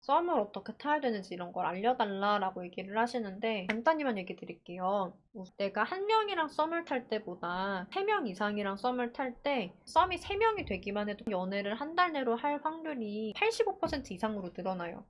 썸을 어떻게 타야 되는지 이런 걸 알려달라라고 얘기를 하시는데 간단히만 얘기 드릴게요. 내가 한 명이랑 썸을 탈 때보다 세 명 이상이랑 썸을 탈 때 썸이 세 명이 되기만 해도 연애를 한 달 내로 할 확률이 85% 이상으로 늘어나요.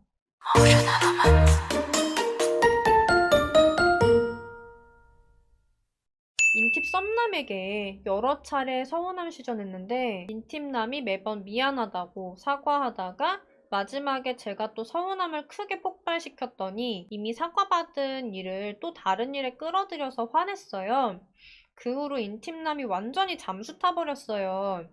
인팁 썸남에게 여러 차례 서운함 시전했는데 인팁남이 매번 미안하다고 사과하다가 마지막에 제가 또 서운함을 크게 폭발시켰더니 이미 사과받은 일을 또 다른 일에 끌어들여서 화냈어요. 그 후로 인팁남이 완전히 잠수 타버렸어요.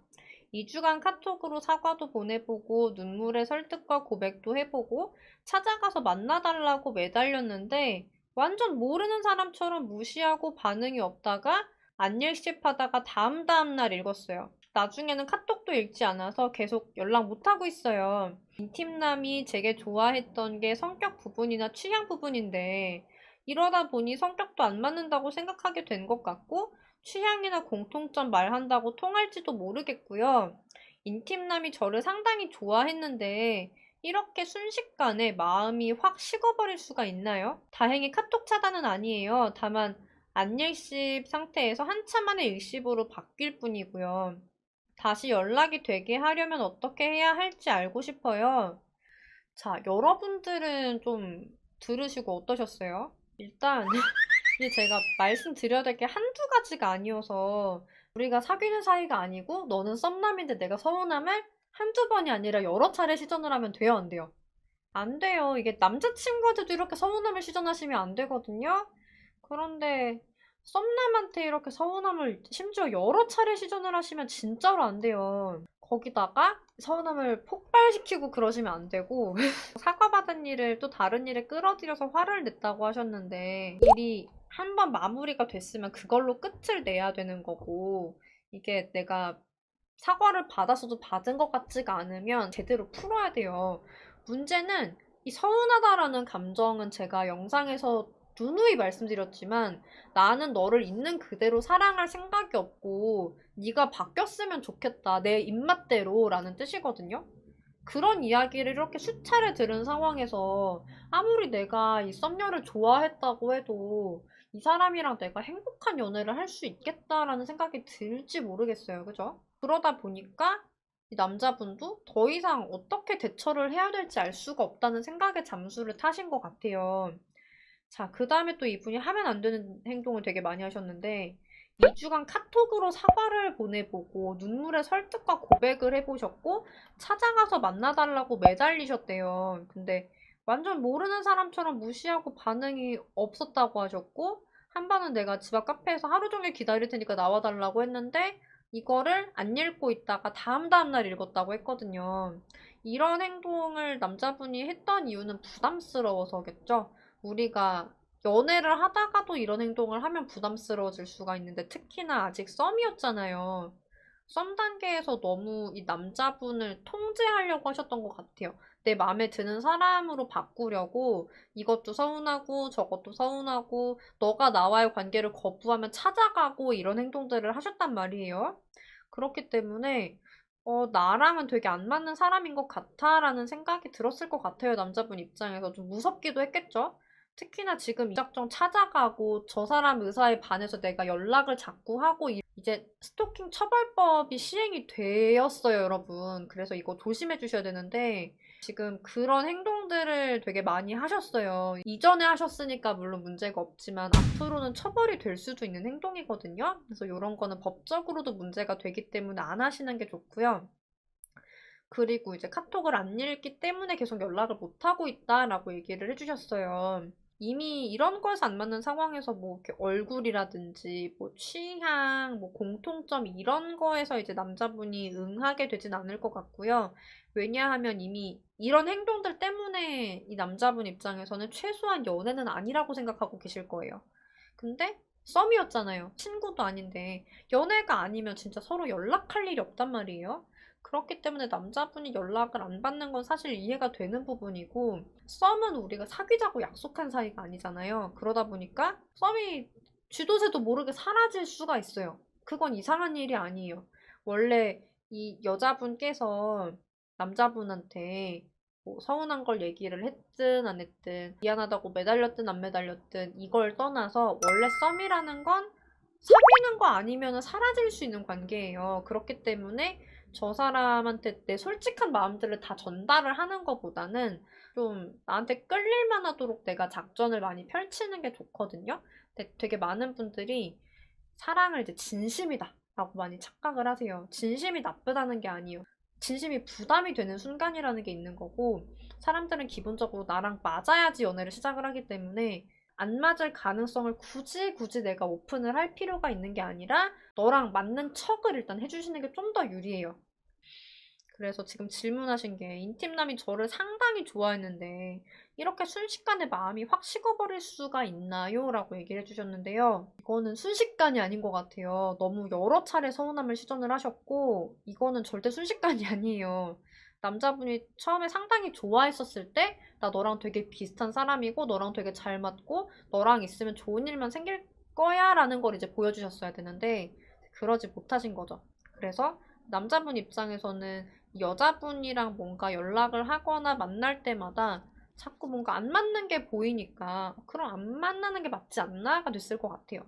2주간 카톡으로 사과도 보내보고 눈물의 설득과 고백도 해보고 찾아가서 만나달라고 매달렸는데 완전 모르는 사람처럼 무시하고 반응이 없다가 안일십하다가 다음 날 읽었어요. 나중에는 카톡도 읽지 않아서 계속 연락 못하고 있어요. 인팀남이 제게 좋아했던 게 성격 부분이나 취향 부분인데 이러다 보니 성격도 안 맞는다고 생각하게 된 것 같고 취향이나 공통점 말한다고 통할지도 모르겠고요. 인팀남이 저를 상당히 좋아했는데 이렇게 순식간에 마음이 확 식어버릴 수가 있나요? 다행히 카톡 차단은 아니에요. 다만 안일십 상태에서 한참 만에 일십으로 바뀔 뿐이고요. 다시 연락이 되게 하려면 어떻게 해야 할지 알고 싶어요. 자, 여러분들은 좀 들으시고 어떠셨어요? 일단 이게 제가 말씀드려야 될 게 한두 가지가 아니어서 우리가 사귀는 사이가 아니고 너는 썸남인데 내가 서운함을 한두 번이 아니라 여러 차례 시전을 하면 돼요, 안 돼요? 안 돼요. 이게 남자친구한테도 이렇게 서운함을 시전하시면 안 되거든요. 그런데 썸남한테 이렇게 서운함을 심지어 여러 차례 시전을 하시면 진짜로 안 돼요. 거기다가 서운함을 폭발시키고 그러시면 안 되고 사과받은 일을 또 다른 일에 끌어들여서 화를 냈다고 하셨는데 일이 한 번 마무리가 됐으면 그걸로 끝을 내야 되는 거고 이게 내가 사과를 받았어도 받은 것 같지가 않으면 제대로 풀어야 돼요. 문제는 이 서운하다라는 감정은 제가 영상에서 누누이 말씀드렸지만 나는 너를 있는 그대로 사랑할 생각이 없고 네가 바뀌었으면 좋겠다. 내 입맛대로 라는 뜻이거든요. 그런 이야기를 이렇게 수차례 들은 상황에서 아무리 내가 이 썸녀를 좋아했다고 해도 이 사람이랑 내가 행복한 연애를 할 수 있겠다라는 생각이 들지 모르겠어요. 그죠? 그러다 보니까 이 남자분도 더 이상 어떻게 대처를 해야 될지 알 수가 없다는 생각에 잠수를 타신 것 같아요. 자, 그 다음에 또 이분이 하면 안 되는 행동을 되게 많이 하셨는데 2주간 카톡으로 사과를 보내보고 눈물의 설득과 고백을 해보셨고 찾아가서 만나달라고 매달리셨대요. 근데 완전 모르는 사람처럼 무시하고 반응이 없었다고 하셨고 한 번은 내가 집 앞 카페에서 하루 종일 기다릴 테니까 나와달라고 했는데 이거를 안 읽고 있다가 다음 날 읽었다고 했거든요. 이런 행동을 남자분이 했던 이유는 부담스러워서겠죠. 우리가 연애를 하다가도 이런 행동을 하면 부담스러워질 수가 있는데 특히나 아직 썸이었잖아요. 썸 단계에서 너무 이 남자분을 통제하려고 하셨던 것 같아요. 내 마음에 드는 사람으로 바꾸려고 이것도 서운하고 저것도 서운하고 너가 나와의 관계를 거부하면 찾아가고 이런 행동들을 하셨단 말이에요. 그렇기 때문에 나랑은 되게 안 맞는 사람인 것 같아라는 생각이 들었을 것 같아요. 남자분 입장에서 좀 무섭기도 했겠죠? 특히나 지금 무작정 찾아가고 저 사람 의사에 반해서 내가 연락을 자꾸 하고 이제 스토킹 처벌법이 시행이 되었어요, 여러분. 그래서 이거 조심해 주셔야 되는데 지금 그런 행동들을 되게 많이 하셨어요. 이전에 하셨으니까 물론 문제가 없지만 앞으로는 처벌이 될 수도 있는 행동이거든요. 그래서 이런 거는 법적으로도 문제가 되기 때문에 안 하시는 게 좋고요. 그리고 이제 카톡을 안 읽기 때문에 계속 연락을 못하고 있다라고 얘기를 해주셨어요. 이미 이런 거에서 안 맞는 상황에서 뭐 이렇게 얼굴이라든지 뭐 취향, 뭐 공통점 이런 거에서 이제 남자분이 응하게 되진 않을 것 같고요. 왜냐하면 이미 이런 행동들 때문에 이 남자분 입장에서는 최소한 연애는 아니라고 생각하고 계실 거예요. 근데 썸이었잖아요. 친구도 아닌데 연애가 아니면 진짜 서로 연락할 일이 없단 말이에요. 그렇기 때문에 남자분이 연락을 안 받는 건 사실 이해가 되는 부분이고, 썸은 우리가 사귀자고 약속한 사이가 아니잖아요. 그러다 보니까 썸이 쥐도새도 모르게 사라질 수가 있어요. 그건 이상한 일이 아니에요. 원래 이 여자분께서 남자분한테 뭐 서운한 걸 얘기를 했든 안 했든 미안하다고 매달렸든 안 매달렸든 이걸 떠나서 원래 썸이라는 건 사귀는 거 아니면 사라질 수 있는 관계예요. 그렇기 때문에 저 사람한테 내 솔직한 마음들을 다 전달을 하는 것보다는 좀 나한테 끌릴만 하도록 내가 작전을 많이 펼치는 게 좋거든요. 근데 되게 많은 분들이 사랑을 이제 진심이다 라고 많이 착각을 하세요. 진심이 나쁘다는 게 아니에요. 진심이 부담이 되는 순간이라는 게 있는 거고, 사람들은 기본적으로 나랑 맞아야지 연애를 시작을 하기 때문에 안 맞을 가능성을 굳이 내가 오픈을 할 필요가 있는 게 아니라 너랑 맞는 척을 일단 해주시는 게 좀 더 유리해요. 그래서 지금 질문하신 게 인팀남이 저를 상당히 좋아했는데 이렇게 순식간에 마음이 확 식어버릴 수가 있나요? 라고 얘기를 해주셨는데요. 이거는 순식간이 아닌 것 같아요. 너무 여러 차례 서운함을 시전을 하셨고 이거는 절대 순식간이 아니에요. 남자분이 처음에 상당히 좋아했었을 때 나 너랑 되게 비슷한 사람이고 너랑 되게 잘 맞고 너랑 있으면 좋은 일만 생길 거야 라는 걸 이제 보여주셨어야 되는데 그러지 못하신 거죠. 그래서 남자분 입장에서는 여자분이랑 뭔가 연락을 하거나 만날 때마다 자꾸 뭔가 안 맞는 게 보이니까 그럼 안 만나는 게 맞지 않나가 됐을 것 같아요.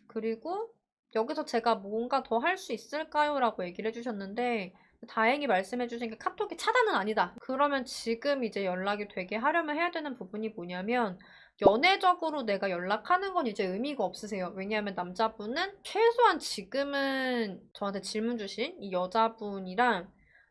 그리고 여기서 제가 뭔가 더 할 수 있을까요? 라고 얘기를 해주셨는데 다행히 말씀해주신 게 카톡이 차단은 아니다. 그러면 지금 이제 연락이 되게 하려면 해야 되는 부분이 뭐냐면 연애적으로 내가 연락하는 건 이제 의미가 없으세요. 왜냐하면 남자분은 최소한 지금은 저한테 질문 주신 이 여자분이랑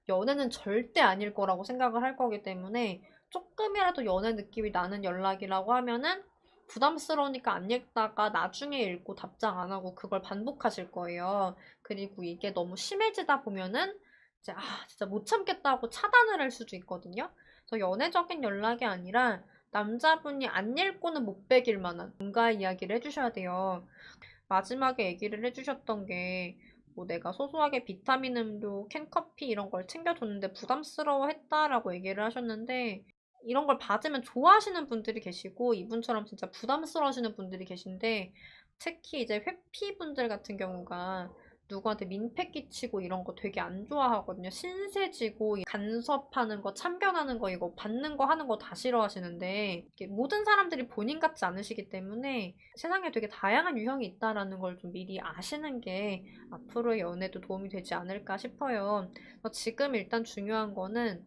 연애는 절대 아닐 거라고 생각을 할 거기 때문에 조금이라도 연애 느낌이 나는 연락이라고 하면은 부담스러우니까 안 읽다가 나중에 읽고 답장 안 하고 그걸 반복하실 거예요. 그리고 이게 너무 심해지다 보면은 이제 진짜 못 참겠다고 차단을 할 수도 있거든요. 그래서 연애적인 연락이 아니라 남자분이 안 읽고는 못 베길 만한 뭔가 이야기를 해주셔야 돼요. 마지막에 얘기를 해주셨던 게 뭐 내가 소소하게 비타민 음료, 캔커피 이런 걸 챙겨줬는데 부담스러워 했다라고 얘기를 하셨는데 이런 걸 받으면 좋아하시는 분들이 계시고 이분처럼 진짜 부담스러워 하시는 분들이 계신데 특히 이제 회피분들 같은 경우가 누구한테 민폐 끼치고 이런 거 되게 안 좋아하거든요. 신세지고 간섭하는 거, 참견하는 거, 이거 받는 거 하는 거 다 싫어하시는데 모든 사람들이 본인 같지 않으시기 때문에 세상에 되게 다양한 유형이 있다라는 걸 좀 미리 아시는 게 앞으로의 연애도 도움이 되지 않을까 싶어요. 지금 일단 중요한 거는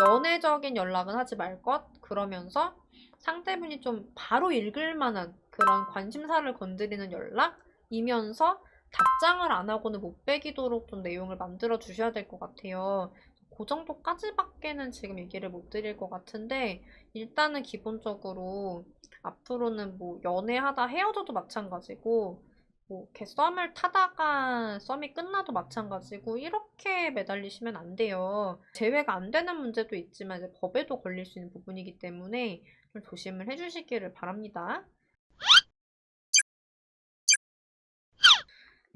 연애적인 연락은 하지 말 것, 그러면서 상대분이 좀 바로 읽을 만한 그런 관심사를 건드리는 연락이면서 답장을 안 하고는 못 빼기도록 좀 내용을 만들어 주셔야 될 것 같아요. 그 정도까지밖에는 지금 얘기를 못 드릴 것 같은데 일단은 기본적으로 앞으로는 뭐 연애하다 헤어져도 마찬가지고 뭐 이렇게 썸을 타다가 썸이 끝나도 마찬가지고 이렇게 매달리시면 안 돼요. 제외가 안 되는 문제도 있지만 이제 법에도 걸릴 수 있는 부분이기 때문에 좀 조심을 해주시기를 바랍니다.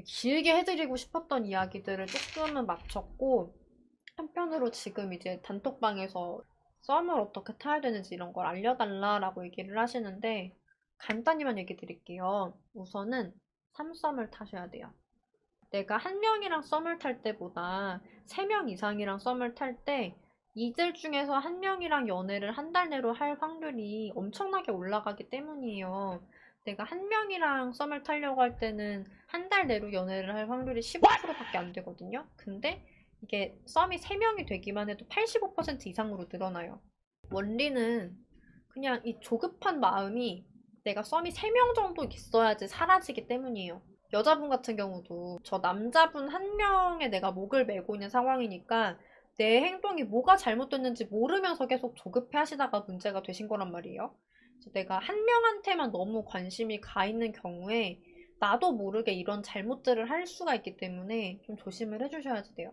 길게 해드리고 싶었던 이야기들을 조금은 마쳤고 한편으로 지금 이제 단톡방에서 썸을 어떻게 타야 되는지 이런 걸 알려달라라고 얘기를 하시는데 간단히만 얘기 드릴게요. 우선은 3썸을 타셔야 돼요. 내가 한 명이랑 썸을 탈 때보다 3명 이상이랑 썸을 탈 때 이들 중에서 한 명이랑 연애를 한 달 내로 할 확률이 엄청나게 올라가기 때문이에요. 내가 한 명이랑 썸을 타려고 할 때는 한 달 내로 연애를 할 확률이 15%밖에 안 되거든요. 근데 이게 썸이 3명이 되기만 해도 85% 이상으로 늘어나요. 원리는 그냥 이 조급한 마음이 내가 썸이 3명 정도 있어야지 사라지기 때문이에요. 여자분 같은 경우도 저 남자분 한 명에 내가 목을 메고 있는 상황이니까 내 행동이 뭐가 잘못됐는지 모르면서 계속 조급해 하시다가 문제가 되신 거란 말이에요. 그래서 내가 한 명한테만 너무 관심이 가 있는 경우에 나도 모르게 이런 잘못들을 할 수가 있기 때문에 좀 조심을 해주셔야지 돼요.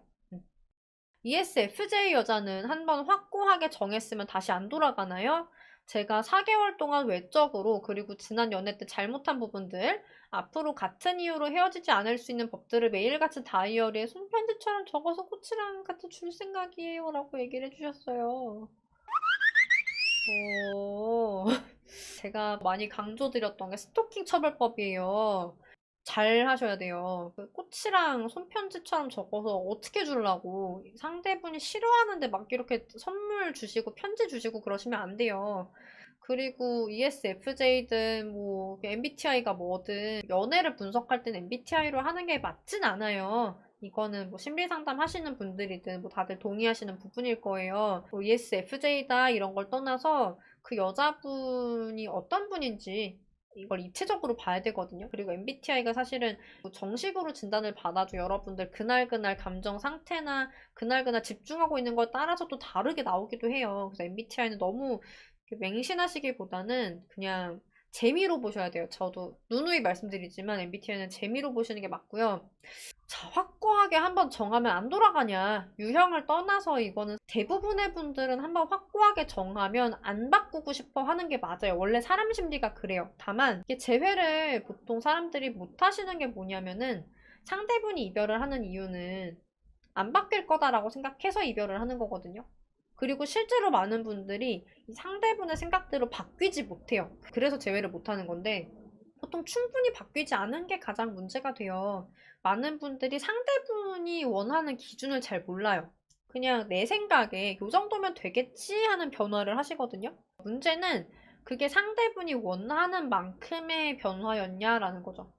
ESFJ 여자는 한번 확고하게 정했으면 다시 안 돌아가나요? 제가 4개월 동안 외적으로 그리고 지난 연애 때 잘못한 부분들 앞으로 같은 이유로 헤어지지 않을 수 있는 법들을 매일같이 다이어리에 손편지처럼 적어서 코치랑 같이 줄 생각이에요 라고 얘기를 해주셨어요. 제가 많이 강조드렸던 게 스토킹 처벌법이에요. 잘 하셔야 돼요. 그 꽃이랑 손편지처럼 적어서 어떻게 주려고. 상대분이 싫어하는데 막 이렇게 선물 주시고 편지 주시고 그러시면 안 돼요. 그리고 ESFJ든 뭐 MBTI가 뭐든 연애를 분석할 땐 MBTI로 하는 게 맞진 않아요. 이거는 뭐 심리 상담 하시는 분들이든 뭐 다들 동의하시는 부분일 거예요. 뭐 ESFJ다 이런 걸 떠나서 그 여자분이 어떤 분인지 이걸 입체적으로 봐야 되거든요. 그리고 MBTI가 사실은 뭐 정식으로 진단을 받아도 여러분들 그날그날 감정 상태나 그날그날 집중하고 있는 거에 따라서 또 다르게 나오기도 해요. 그래서 MBTI는 너무 맹신하시기보다는 그냥 재미로 보셔야 돼요. 저도 누누이 말씀드리지만 MBTI는 재미로 보시는 게 맞고요. 자, 확고하게 한번 정하면 안 돌아가냐. 유형을 떠나서 이거는 대부분의 분들은 한번 확고하게 정하면 안 바꾸고 싶어 하는 게 맞아요. 원래 사람 심리가 그래요. 다만 이게 재회를 보통 사람들이 못 하시는 게 뭐냐면은 상대분이 이별을 하는 이유는 안 바뀔 거다라고 생각해서 이별을 하는 거거든요. 그리고 실제로 많은 분들이 이 상대분의 생각대로 바뀌지 못해요. 그래서 재회를 못 하는 건데 보통 충분히 바뀌지 않은 게 가장 문제가 돼요. 많은 분들이 상대분이 원하는 기준을 잘 몰라요. 그냥 내 생각에 요 정도면 되겠지 하는 변화를 하시거든요. 문제는 그게 상대분이 원하는 만큼의 변화였냐라는 거죠.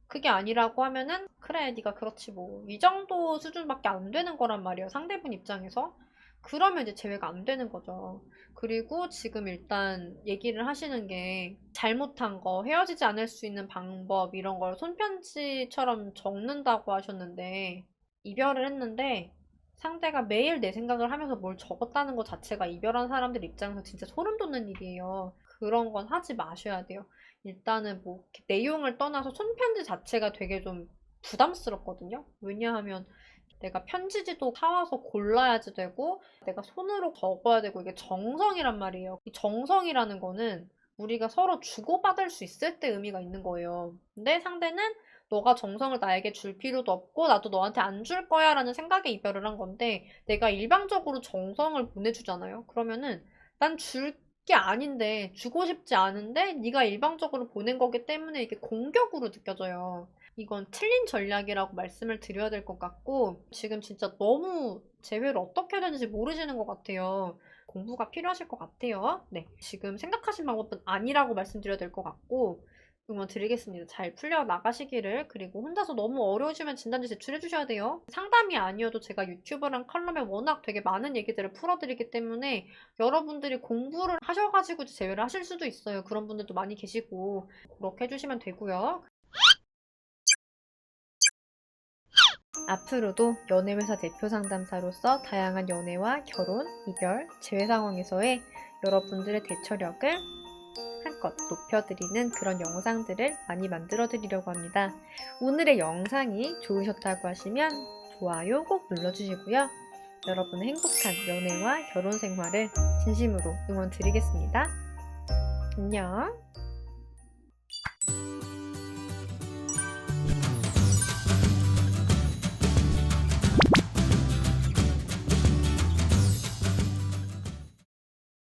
그게 아니라고 하면은 그래 네가 그렇지 뭐 이 정도 수준밖에 안 되는 거란 말이에요. 상대분 입장에서. 그러면 이제 제외가 안 되는 거죠. 그리고 지금 일단 얘기를 하시는 게 잘못한 거, 헤어지지 않을 수 있는 방법 이런 걸 손편지처럼 적는다고 하셨는데 이별을 했는데 상대가 매일 내 생각을 하면서 뭘 적었다는 것 자체가 이별한 사람들 입장에서 진짜 소름 돋는 일이에요. 그런 건 하지 마셔야 돼요. 일단은 뭐 내용을 떠나서 손편지 자체가 되게 좀 부담스럽거든요. 왜냐하면 내가 편지지도 사와서 골라야지 되고 내가 손으로 적어야 되고 이게 정성이란 말이에요. 이 정성이라는 거는 우리가 서로 주고받을 수 있을 때 의미가 있는 거예요. 근데 상대는 너가 정성을 나에게 줄 필요도 없고 나도 너한테 안 줄 거야 라는 생각에 이별을 한 건데 내가 일방적으로 정성을 보내주잖아요. 그러면은 난 줄 게 아닌데 주고 싶지 않은데 네가 일방적으로 보낸 거기 때문에 이게 공격으로 느껴져요. 이건 틀린 전략이라고 말씀을 드려야 될 것 같고 지금 진짜 너무 재회를 어떻게 해야 되는지 모르시는 것 같아요. 공부가 필요하실 것 같아요. 네, 지금 생각하신 방법은 아니라고 말씀드려야 될 것 같고 응원 드리겠습니다. 잘 풀려 나가시기를. 그리고 혼자서 너무 어려우시면 진단지 제출해 주셔야 돼요. 상담이 아니어도 제가 유튜브랑 칼럼에 워낙 되게 많은 얘기들을 풀어드리기 때문에 여러분들이 공부를 하셔가지고 재회를 하실 수도 있어요. 그런 분들도 많이 계시고 그렇게 해주시면 되고요. 앞으로도 연애회사 대표 상담사로서 다양한 연애와 결혼, 이별, 재회 상황에서의 여러분들의 대처력을 한껏 높여드리는 그런 영상들을 많이 만들어 드리려고 합니다. 오늘의 영상이 좋으셨다고 하시면 좋아요 꼭 눌러주시고요. 여러분의 행복한 연애와 결혼 생활을 진심으로 응원 드리겠습니다. 안녕.